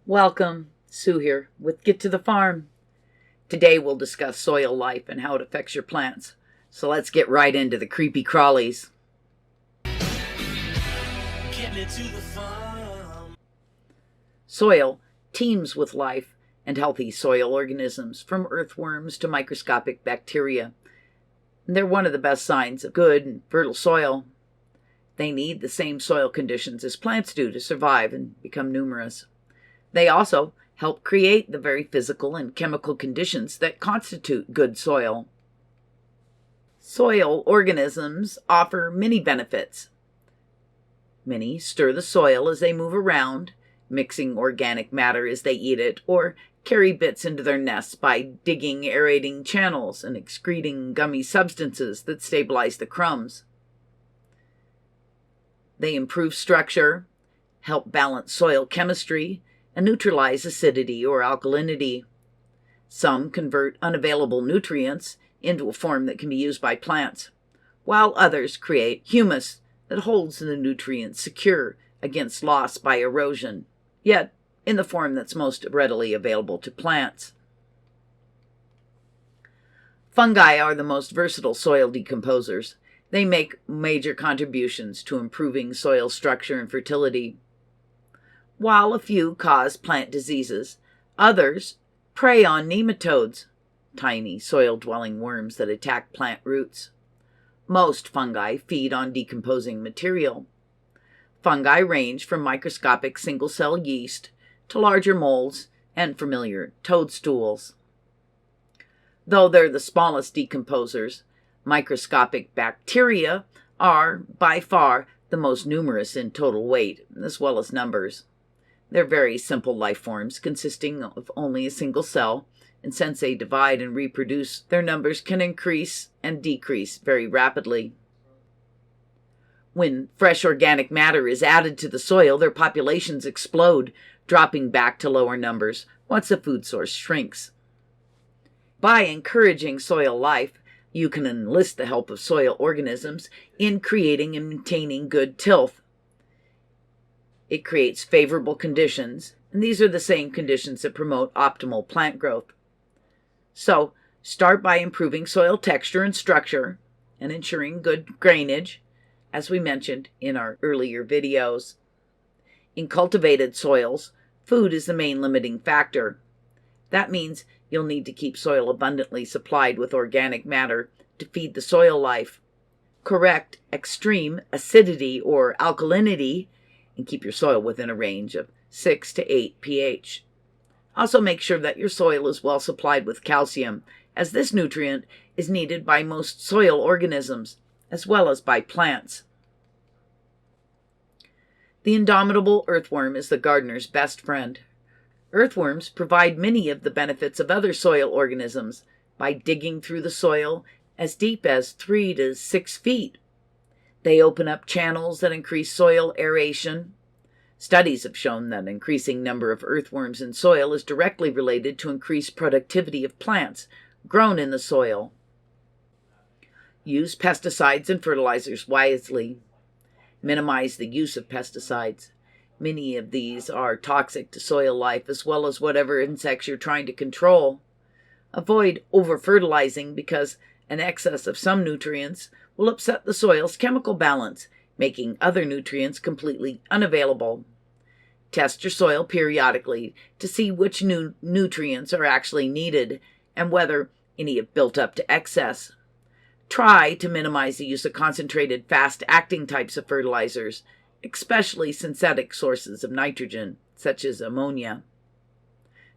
Welcome, Sue here with Get to the Farm. Today we'll discuss soil life and how it affects your plants. So let's get right into the creepy crawlies. Soil teems with life and healthy soil organisms, from earthworms to microscopic bacteria. And they're one of the best signs of good and fertile soil. They need the same soil conditions as plants do to survive and become numerous. They also help create the very physical and chemical conditions that constitute good soil. Soil organisms offer many benefits. Many stir the soil as they move around, mixing organic matter as they eat it, or carry bits into their nests by digging aerating channels and excreting gummy substances that stabilize the crumbs. They improve structure, help balance soil chemistry, and neutralize acidity or alkalinity. Some convert unavailable nutrients into a form that can be used by plants, while others create humus that holds the nutrients secure against loss by erosion, yet in the form that's most readily available to plants. Fungi are the most versatile soil decomposers. They make major contributions to improving soil structure and fertility. While a few cause plant diseases, others prey on nematodes, tiny soil-dwelling worms that attack plant roots. Most fungi feed on decomposing material. Fungi range from microscopic single-cell yeast to larger molds and familiar toadstools. Though they're the smallest decomposers, microscopic bacteria are by far the most numerous in total weight as well as numbers. They're very simple life forms consisting of only a single cell, and since they divide and reproduce, their numbers can increase and decrease very rapidly. When fresh organic matter is added to the soil, their populations explode, dropping back to lower numbers once the food source shrinks. By encouraging soil life, you can enlist the help of soil organisms in creating and maintaining good tilth. It creates favorable conditions, and these are the same conditions that promote optimal plant growth. So, start by improving soil texture and structure and ensuring good drainage, as we mentioned in our earlier videos. In cultivated soils, food is the main limiting factor. That means you'll need to keep soil abundantly supplied with organic matter to feed the soil life. Correct extreme acidity or alkalinity and keep your soil within a range of 6 to 8 pH. Also make sure that your soil is well supplied with calcium, as this nutrient is needed by most soil organisms, as well as by plants. The indomitable earthworm is the gardener's best friend. Earthworms provide many of the benefits of other soil organisms by digging through the soil as deep as 3 to 6 feet. They open up channels that increase soil aeration. Studies have shown that an increasing number of earthworms in soil is directly related to increased productivity of plants grown in the soil. Use pesticides and fertilizers wisely. Minimize the use of pesticides. Many of these are toxic to soil life as well as whatever insects you're trying to control. Avoid over-fertilizing because an excess of some nutrients will upset the soil's chemical balance, making other nutrients completely unavailable. Test your soil periodically to see which new nutrients are actually needed and whether any have built up to excess. Try to minimize the use of concentrated, fast-acting types of fertilizers, especially synthetic sources of nitrogen, such as ammonia.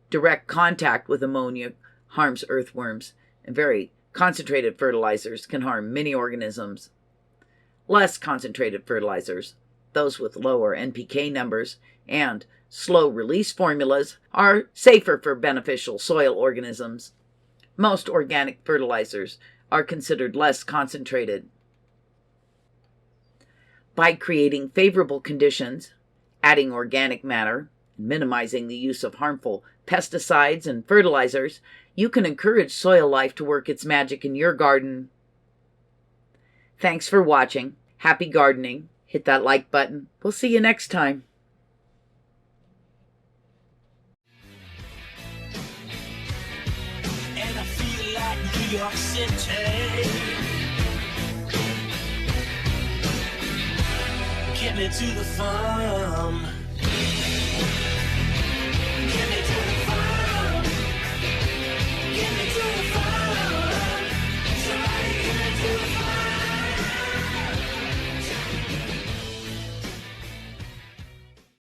Direct contact with ammonia harms earthworms, and very concentrated fertilizers can harm many organisms. Less concentrated fertilizers, those with lower NPK numbers, and slow-release formulas are safer for beneficial soil organisms. Most organic fertilizers are considered less concentrated. By creating favorable conditions, adding organic matter, and minimizing the use of harmful pesticides and fertilizers, you can encourage soil life to work its magic in your garden. Thanks for watching. Happy gardening. Hit that like button. We'll see you next time. like New York City. Get me to the farm.